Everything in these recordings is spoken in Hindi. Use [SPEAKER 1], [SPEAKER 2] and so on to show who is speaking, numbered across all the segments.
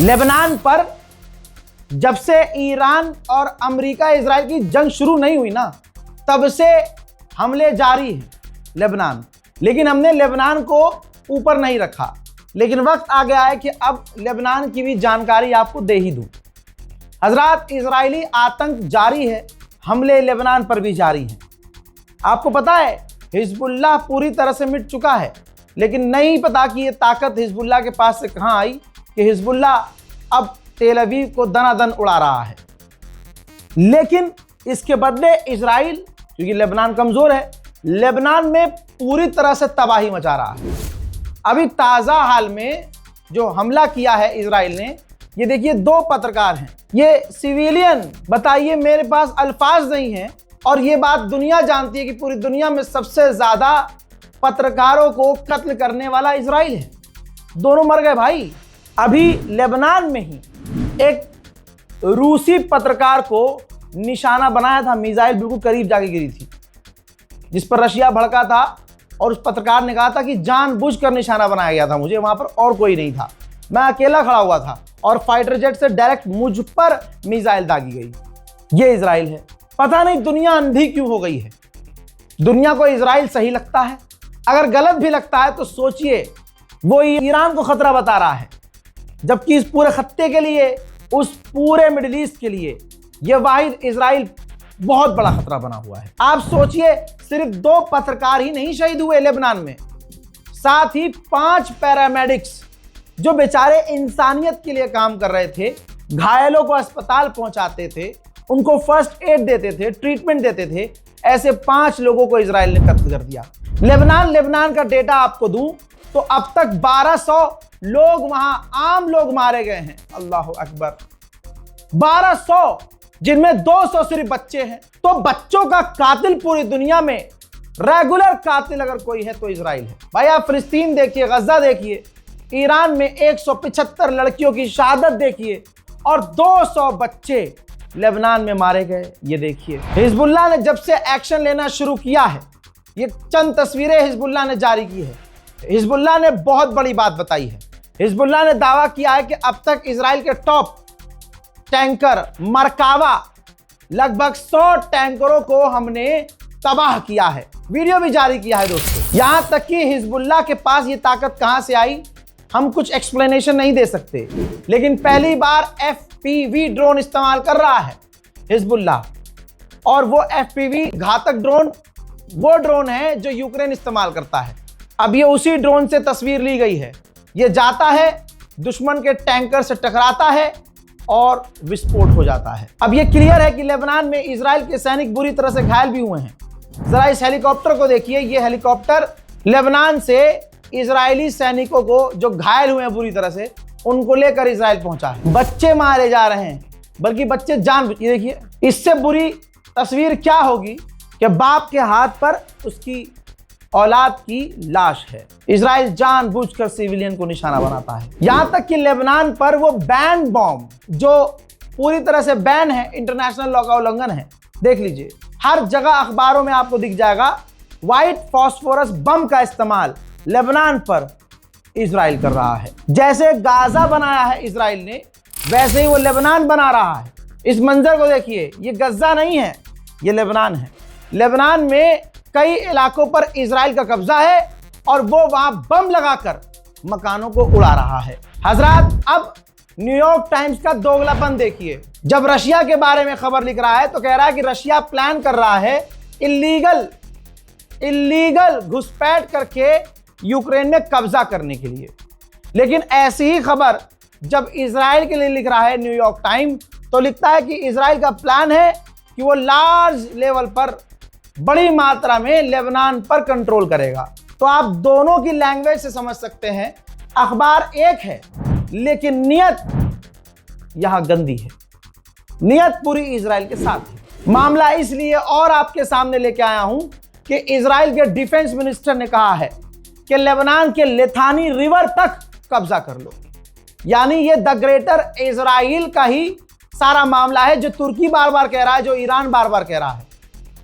[SPEAKER 1] लेबनान पर जब से ईरान और अमेरिका इजराइल की जंग शुरू नहीं हुई ना, तब से हमले जारी हैं लेबनान। लेकिन हमने लेबनान को ऊपर नहीं रखा, लेकिन वक्त आ गया है कि अब लेबनान की भी जानकारी आपको दे ही दूं। हजरात, इजरायली आतंक जारी है, हमले लेबनान पर भी जारी हैं। आपको पता है हिजबुल्लाह पूरी तरह से मिट चुका है, लेकिन नहीं पता कि ये ताकत हिजबुल्लाह के पास से कहां आई कि हिजबुल्लाह अब तेल अवीव को दनादन उड़ा रहा है। लेकिन इसके बदले इजराइल, क्योंकि लेबनान कमजोर है, लेबनान में पूरी तरह से तबाही मचा रहा है। अभी ताजा हाल में जो हमला किया है इजराइल ने, ये देखिए 2 पत्रकार हैं, ये सिविलियन। बताइए, मेरे पास अल्फाज नहीं है, और ये बात दुनिया जानती है कि पूरी दुनिया में सबसे ज्यादा पत्रकारों को कत्ल करने वाला इजराइल है। दोनों मर गए भाई। अभी लेबनान में ही एक रूसी पत्रकार को निशाना बनाया था, मिसाइल बिल्कुल करीब जाके गिरी थी, जिस पर रशिया भड़का था, और उस पत्रकार ने कहा था कि जानबूझकर निशाना बनाया गया था मुझे, वहां पर और कोई नहीं था, मैं अकेला खड़ा हुआ था और फाइटर जेट से डायरेक्ट मुझ पर मिसाइल दागी गई। ये इजराइल है। पता नहीं दुनिया अंधी क्यों हो गई है। दुनिया को इजराइल सही लगता है, अगर गलत भी लगता है तो सोचिए, वो ईरान को खतरा बता रहा है, जबकि इस पूरे खत्ते के लिए, उस पूरे मिडिल ईस्ट के लिए यह वाहिद इजराइल बहुत बड़ा खतरा बना हुआ है। आप सोचिए, सिर्फ 2 पत्रकार ही नहीं शहीद हुए लेबनान में, साथ ही 5 पैरामेडिक्स जो बेचारे इंसानियत के लिए काम कर रहे थे, घायलों को अस्पताल पहुंचाते थे, उनको फर्स्ट एड देते थे, ट्रीटमेंट देते थे, ऐसे 5 लोगों को इजराइल ने कत्ल कर दिया। लेबनान का डेटा आपको दूं तो अब तक 1200 लोग, वहां आम लोग मारे गए हैं। अल्लाह अकबर, 1200, जिनमें 200 सिर्फ बच्चे हैं। तो बच्चों का कातिल पूरी दुनिया में, रेगुलर कातिल अगर कोई है तो इजराइल है। भाई आप फिलिस्तीन देखिए, गजा देखिए, ईरान में 175 लड़कियों की शहादत देखिए, और 200 बच्चे लेबनान में मारे गए। ये देखिए, हिजबुल्लाह ने जब से एक्शन लेना शुरू किया है, ये चंद तस्वीरें हिजबुल्लाह ने जारी की है। हिजबुल्लाह ने बहुत बड़ी बात बताई है। हिजबुल्लाह ने दावा किया है कि अब तक इजराइल के टॉप टैंकर मरकावा, लगभग 100 टैंकरों को हमने तबाह किया है। वीडियो भी जारी किया है दोस्तों। यहां तक कि हिजबुल्लाह के पास ये ताकत कहां से आई, हम कुछ एक्सप्लेनेशन नहीं दे सकते, लेकिन पहली बार FPV ड्रोन इस्तेमाल कर रहा है हिजबुल्लाह। और वो FPV घातक ड्रोन वो ड्रोन है जो यूक्रेन इस्तेमाल करता है। अब ये उसी ड्रोन से तस्वीर ली गई है। ये जाता है, दुश्मन के टैंकर से टकराता है और विस्फोट हो जाता है। अब ये क्लियर है कि लेबनान में इजराइल के सैनिक बुरी तरह से घायल भी हुए हैं। जरा इस हेलीकॉप्टर को देखिए, ये हेलीकॉप्टर लेबनान से इजरायली सैनिकों को जो घायल हुए हैं बुरी तरह से, उनको लेकर इजराइल पहुंचा है। बच्चे मारे जा रहे हैं, बल्कि बच्चे ये देखिए, इससे बुरी तस्वीर क्या होगी कि बाप के हाथ पर उसकी औलाद की लाश है। इजराइल जानबूझकर सिविलियन को निशाना बनाता है। यहां तक कि लेबनान पर वो बैन बॉम्ब, जो पूरी तरह से बैन है, इंटरनेशनल लॉ का उल्लंघन है। देख लीजिए, हर जगह अखबारों में आपको दिख जाएगा, व्हाइट फास्फोरस बम का इस्तेमाल लेबनान पर इजराइल कर रहा है। जैसे गाजा बनाया है इजराइल ने, वैसे ही वो लेबनान बना रहा है। इस मंजर को देखिए, ये गजा नहीं है, ये लेबनान है। लेबनान में कई इलाकों पर इजराइल का कब्जा है और वो वहां बम लगाकर मकानों को उड़ा रहा है। हजरात, अब न्यूयॉर्क टाइम्स का दोगलापन देखिए। जब रशिया के बारे में खबर लिख रहा है तो कह रहा है कि रशिया प्लान कर रहा है इल्लीगल घुसपैठ करके यूक्रेन में कब्जा करने के लिए। लेकिन ऐसी ही खबर जब इजराइल के लिए लिख रहा है न्यूयॉर्क टाइम, तो लिखता है कि इजराइल का प्लान है कि वो लार्ज लेवल पर, बड़ी मात्रा में लेबनान पर कंट्रोल करेगा। तो आप दोनों की लैंग्वेज से समझ सकते हैं, अखबार एक है लेकिन नियत यहां गंदी है। नियत पूरी इजराइल के साथ है। मामला इसलिए और आपके सामने लेके आया हूं कि इजराइल के डिफेंस मिनिस्टर ने कहा है कि लेबनान के लिथानी रिवर तक कब्जा कर लो। यानी ये द ग्रेटर इजराइल का ही सारा मामला है, जो तुर्की बार बार कह रहा है, जो ईरान बार बार कह रहा है।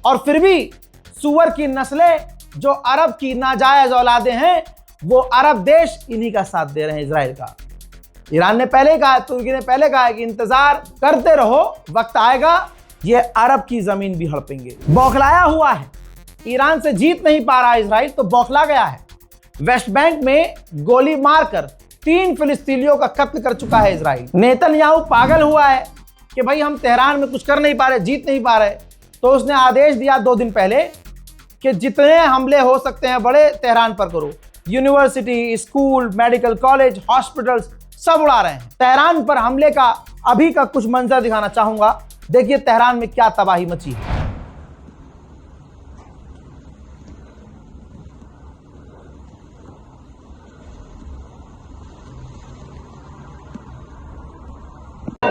[SPEAKER 1] और फिर भी सुअर की नस्लें, जो अरब की नाजायज औलादे हैं, वो अरब देश इन्हीं का साथ दे रहे हैं, इजराइल का। ईरान ने पहले कहा, तुर्की ने पहले कहा कि इंतजार करते रहो, वक्त आएगा ये अरब की जमीन भी हड़पेंगे। बौखलाया हुआ है, ईरान से जीत नहीं पा रहा इजराइल तो बौखला गया है। वेस्ट बैंक में गोली मारकर 3 फिलिस्तीनियों का कत्ल कर चुका है इजराइल। नेतन्याहू पागल हुआ है कि भाई हम तेहरान में कुछ कर नहीं पा रहे, जीत नहीं पा रहे, तो उसने आदेश दिया 2 दिन पहले कि जितने हमले हो सकते हैं बड़े तेहरान पर करो। University, school, medical college, hospitals सब उड़ा रहे हैं। तेहरान पर हमले का अभी का कुछ मंजर दिखाना चाहूंगा। देखिए तेहरान में क्या तबाही मची है।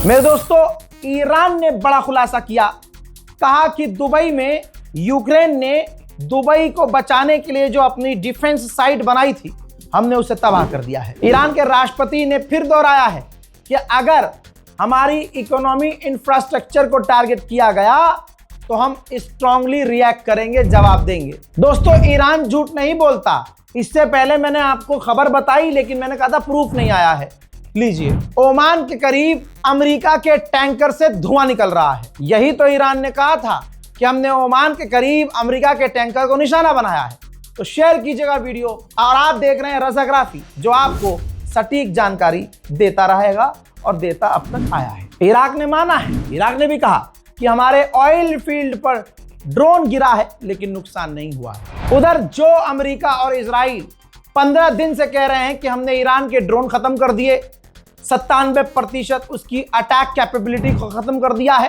[SPEAKER 1] मेरे दोस्तों, ईरान ने बड़ा खुलासा किया, कहा कि दुबई में यूक्रेन ने दुबई को बचाने के लिए जो अपनी डिफेंस साइट बनाई थी, हमने उसे तबाह कर दिया है। ईरान के राष्ट्रपति ने फिर दोहराया है कि अगर हमारी इकोनॉमी इंफ्रास्ट्रक्चर को टारगेट किया गया तो हम स्ट्रांगली रिएक्ट करेंगे, जवाब देंगे। दोस्तों, ईरान झूठ नहीं बोलता। इससे पहले मैंने आपको खबर बताई, लेकिन मैंने कहा था प्रूफ नहीं आया है। लीजिए, ओमान के करीब अमेरिका के टैंकर से धुआं निकल रहा है। यही तो ईरान ने कहा था कि हमने ओमान के करीब अमेरिका के टैंकर को निशाना बनाया है। तो शेयर कीजिएगा वीडियो, और आप देख रहे हैं रजाग्राफी, जो आपको सटीक जानकारी देता रहेगा और देता अब तक आया है। इराक ने माना है, इराक ने भी कहा कि हमारे ऑयल फील्ड पर ड्रोन गिरा है, लेकिन नुकसान नहीं हुआ है। उधर जो अमेरिका और इजराइल 15 दिन से कह रहे हैं कि हमने ईरान के ड्रोन खत्म कर दिए, 97% उसकी अटैक कैपेबिलिटी को खत्म कर दिया है,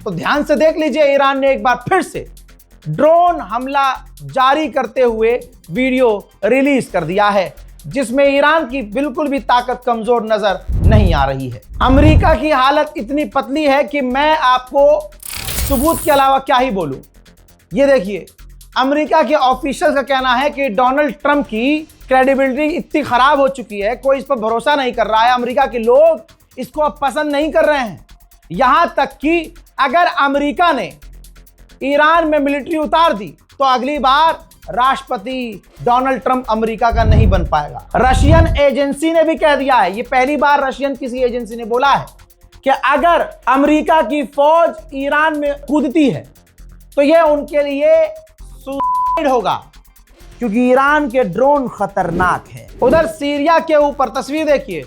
[SPEAKER 1] तो ध्यान से देख लीजिए, ईरान ने एक बार फिर से ड्रोन हमला जारी करते हुए वीडियो रिलीज कर दिया है, जिसमें ईरान की बिल्कुल भी ताकत कमजोर नजर नहीं आ रही है। अमेरिका की हालत इतनी पतली है कि मैं आपको सबूत के अलावा क्या ही बोलूं। ये देखिए, अमेरिका के ऑफिशियल का कहना है कि डोनाल्ड ट्रंप की क्रेडिबिलिटी इतनी खराब हो चुकी है, कोई इस पर भरोसा नहीं कर रहा है। अमेरिका के लोग इसको अब पसंद नहीं कर रहे हैं। यहां तक कि अगर अमेरिका ने ईरान में मिलिट्री उतार दी तो अगली बार राष्ट्रपति डोनाल्ड ट्रंप अमेरिका का नहीं बन पाएगा। रशियन एजेंसी ने भी कह दिया है, ये पहली बार रशियन किसी एजेंसी ने बोला है कि अगर अमेरिका की फौज ईरान में कूदती है तो यह उनके लिए सुसाइड होगा, क्योंकि ईरान के ड्रोन खतरनाक है। उधर सीरिया के ऊपर तस्वीर देखिए,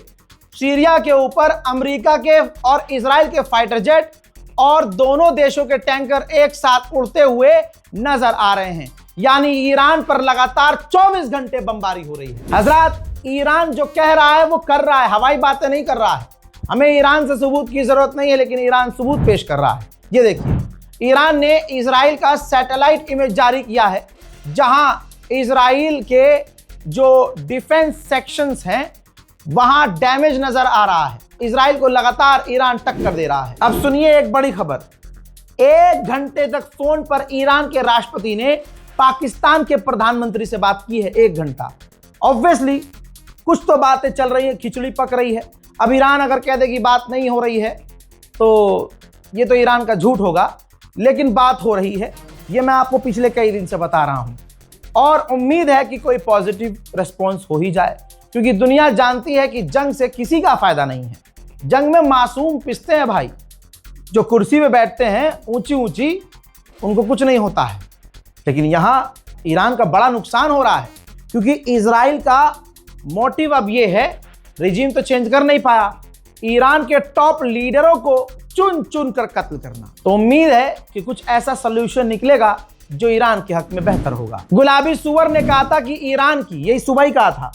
[SPEAKER 1] सीरिया के ऊपर अमेरिका के और इजराइल के फाइटर जेट और दोनों देशों के टैंकर एक साथ उड़ते हुए नजर आ रहे हैं। यानी ईरान पर लगातार 24 घंटे बमबारी हो रही है। हजरात, ईरान जो कह रहा है वो कर रहा है, हवाई बातें नहीं कर रहा है। हमें ईरान से सबूत की जरूरत नहीं है, लेकिन ईरान सबूत पेश कर रहा है। ये देखिए, ईरान ने इजराइल का सैटेलाइट इमेज जारी किया है, जहां इजराइल के जो डिफेंस सेक्शंस हैं वहां डैमेज नजर आ रहा है। इजराइल को लगातार ईरान टक्कर दे रहा है। अब सुनिए एक बड़ी खबर, 1 घंटे तक फोन पर ईरान के राष्ट्रपति ने पाकिस्तान के प्रधानमंत्री से बात की है। 1 घंटा। ऑब्वियसली कुछ तो बातें चल रही है, खिचड़ी पक रही है। अब ईरान अगर कह दे कि बात नहीं हो रही है तो ये तो ईरान का झूठ होगा, लेकिन बात हो रही है। ये मैं आपको पिछले कई दिन से बता रहा हूं, और उम्मीद है कि कोई पॉजिटिव रिस्पॉन्स हो ही जाए, क्योंकि दुनिया जानती है कि जंग से किसी का फायदा नहीं है। जंग में मासूम पिसते हैं भाई, जो कुर्सी पे बैठते हैं ऊंची ऊंची, उनको कुछ नहीं होता है। लेकिन यहां ईरान का बड़ा नुकसान हो रहा है, क्योंकि इजराइल का मोटिव अब ये है, रिजीम तो चेंज कर नहीं पाया, ईरान के टॉप लीडरों को चुन चुन कर कत्ल करना। तो उम्मीद है कि कुछ ऐसा सॉल्यूशन निकलेगा जो ईरान के हक में बेहतर होगा। गुलाबी सुअर ने कहा था कि ईरान की, यही सुबह ही कहा था,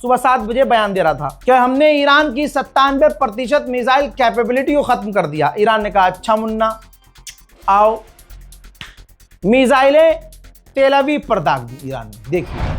[SPEAKER 1] सुबह 7 बजे बयान दे रहा था कि हमने ईरान की 97% मिसाइल कैपेबिलिटी को खत्म कर दिया। ईरान ने कहा अच्छा मुन्ना आओ, मिसाइलें तेल अवीव पर दाग दी ईरान ने। देखिए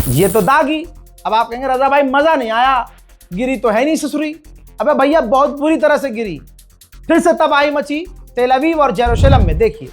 [SPEAKER 1] ये तो दागी। अब आप कहेंगे रजा भाई मजा नहीं आया, गिरी तो है नहीं ससुरी। अबे भैया बहुत बुरी तरह से गिरी। फिर से तबाही मची तेल अवीव और जेरूशलेम में। देखिए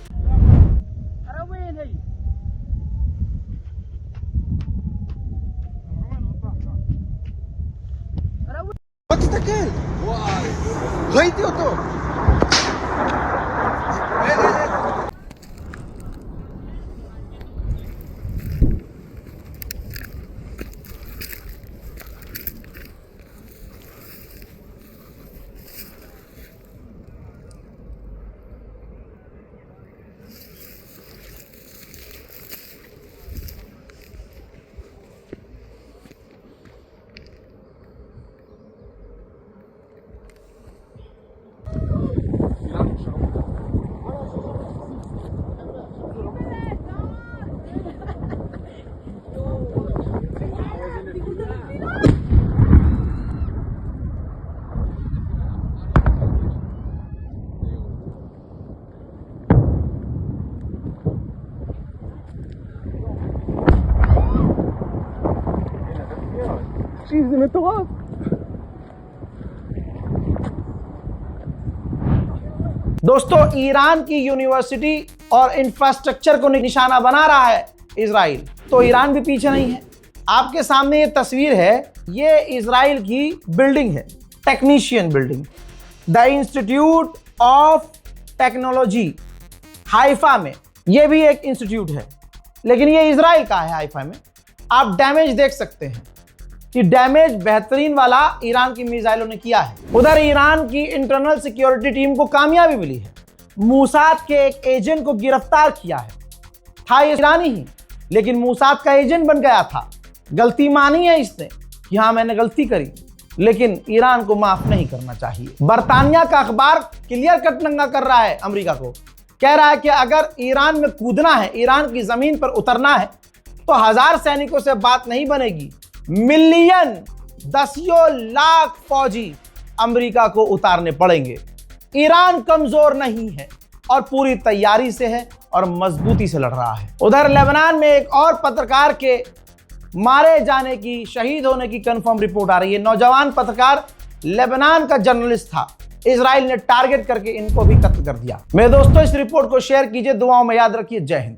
[SPEAKER 1] दोस्तों, ईरान की यूनिवर्सिटी और इंफ्रास्ट्रक्चर को निशाना बना रहा है इजराइल, तो ईरान भी पीछे नहीं है। आपके सामने ये तस्वीर है, ये इजराइल की बिल्डिंग है, technician building, the institute of technology Haifa में। ये भी एक इंस्टीट्यूट है, लेकिन ये इजराइल का है हाइफा में। आप डैमेज देख सकते हैं कि डैमेज बेहतरीन वाला ईरान की मिसाइलों ने किया है। उधर ईरान की इंटरनल सिक्योरिटी टीम को कामयाबी मिली है, मूसाद के एक एजेंट को गिरफ्तार किया है। था ईरानी ही, लेकिन मूसाद का एजेंट बन गया था। गलती मानी है इसने कि हाँ मैंने गलती करी, लेकिन ईरान को माफ नहीं करना चाहिए। बरतानिया का अखबार क्लियर कट नंगा कर रहा है अमेरिका को, कह रहा है कि अगर ईरान में कूदना है, ईरान की जमीन पर उतरना है, तो 1000 सैनिकों से बात नहीं बनेगी, मिलियन, दसियों लाख फौजी अमेरिका को उतारने पड़ेंगे। ईरान कमजोर नहीं है और पूरी तैयारी से है और मजबूती से लड़ रहा है। उधर लेबनान में एक और पत्रकार के मारे जाने की, शहीद होने की कंफर्म रिपोर्ट आ रही है। नौजवान पत्रकार लेबनान का जर्नलिस्ट था, इजराइल ने टारगेट करके इनको भी कत्ल कर दिया। मेरे दोस्तों, इस रिपोर्ट को शेयर कीजिए, दुआओं में याद रखिए। जय हिंद।